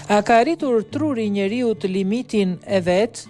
A ka arritur truri i njeriut limitin e vet?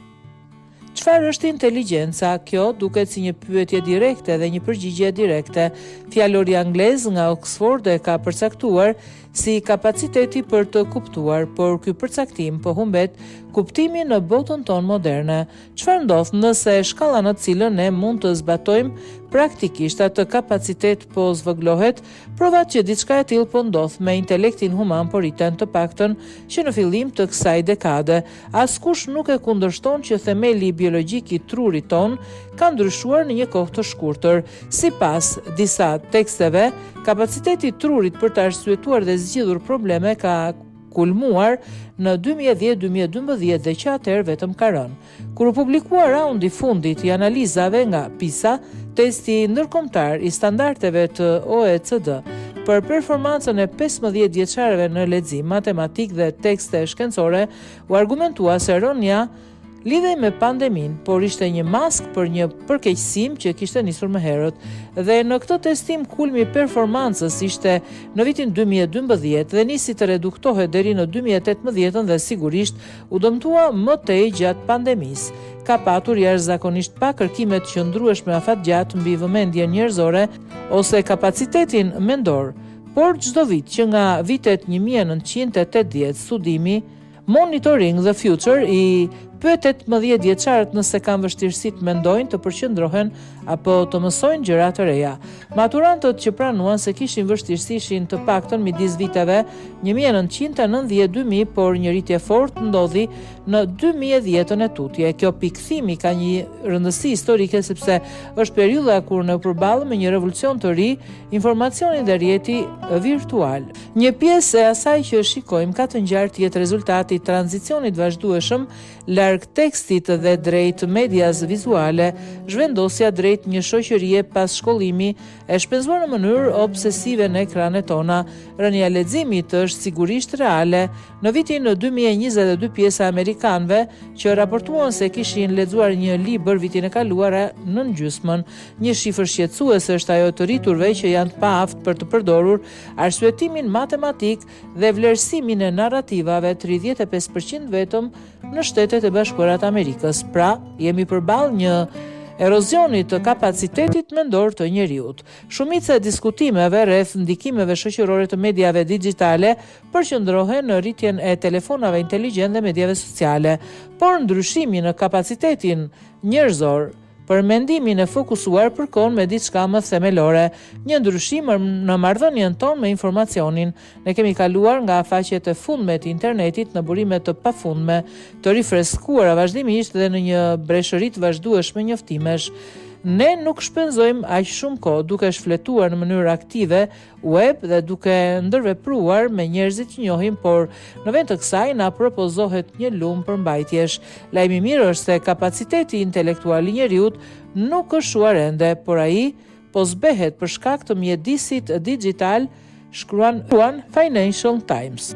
Çfarë është inteligjenca? Kjo duket si një pyetje direkte dhe një përgjigje direkte. Fjalori anglez nga Oxford e ka përcaktuar si kapaciteti për të kuptuar, por ky përcaktim po humbet kuptimi në botën tonë moderne. Çfarë ndodh nëse shkalla në të cilën ne mund të zbatojmë praktikisht atë kapacitet po zvoglohet? Provat që diçka e tillë po ndodh me intelektin human po rriten të paktën që në fillim të kësaj dekade. Askush nuk e kundërshton që themeli biologjik i trurit ton ka ndryshuar në një kohë të shkurtër. Sipas disa teksteve, kapaciteti i trurit për të arsyetuar dhe zgjidhur probleme ka kulmuar në 2010-2012 dhe që atëherë vetëm ka rënë. Kur u publikua raundi fundit i analizave nga PISA, testi ndërkombëtar i standardeve të OECD për performancën e 15 vjeçarëve në lexim, matematik dhe tekste shkencore, u argumentua se rënja lidhej me pandemin, por ishte një mask për një përkeqësim që kishte nisur më herët. Dhe në këtë testim kulmi i performancës ishte në vitin 2012 dhe nisi të reduktohet deri në 2018 dhe sigurisht u dëmtua më tej gjatë pandemisë. Ka patur jashtëzakonisht pak kërkime të qëndrueshme afatgjatë mbi vëmendjen njerëzore ose kapacitetin mendor. Por çdo vit që nga vitet 1980 studimi Monitoring the Future i pyet 18 vjeçarët nëse kanë vështirësi të mendojnë, të përqendrohen apo të mësojnë gjëra të reja. Maturantët që pranuan se kishin vështirësi ishin të paktën midis viteve 1990-2000, por një rritje fortë ndodhi në 2010-ën e tutje. Kjo pikëthimi ka një rëndësi historike sepse është periudha kur ne u përballëm me një revolucion të ri, informacioni dhe rrjeti virtual. Një pjesë e asaj që shikojmë ka të ngjarë të jetë rezultati i tranzicionit vazhdueshëm larg tekstit dhe drejt medias vizuale, zhvendosja drejt një shoqërie pas shkollimi e shpenzuar në mënyrë obsesive në ekranet tona. Rënja e leximit është sigurisht reale. Në vitin 2022 pjesa e amerikanëve që raportuan se kishin lexuar një libër vitin e kaluar nën gjysmën. Një shifër shqetësues është ajo të rriturve që janë të paaftë për të përdorur arsyetimin matematik dhe vlerësimin e narrativave, 35% vetëm në Shtetet e Bashkuara të Amerikës. Pra, jemi përballë një erozioni të kapacitetit mendor të njeriut. Shumica e diskutimeve rreth ndikimeve shoqërore të mediave digjitale përqendrohen në rritjen e telefonave inteligjent dhe mediave sociale, por ndryshimi në kapacitetin njerëzor për mendimin e fokusuar përkon me diçka më themelore, një ndryshim në marrëdhënien tonë me informacionin. Ne kemi kaluar nga faqet e fundme të internetit në burime të pafundme, të rifreskuara vazhdimisht dhe në një breshëri të vazhdueshme njoftimesh. Ne nuk shpenzojmë aq shumë kohë duke shfletuar në mënyrë aktive web dhe duke ndërvepruar me njerëzit që njohim, por në vend të kësaj na propozohet një lumë përmbajtjesh. Lajmi i mirë është se kapaciteti intelektual i njeriut nuk është shuar ende, por ai po zbehet për shkak të mjedisit digjital, shkruan Financial Times.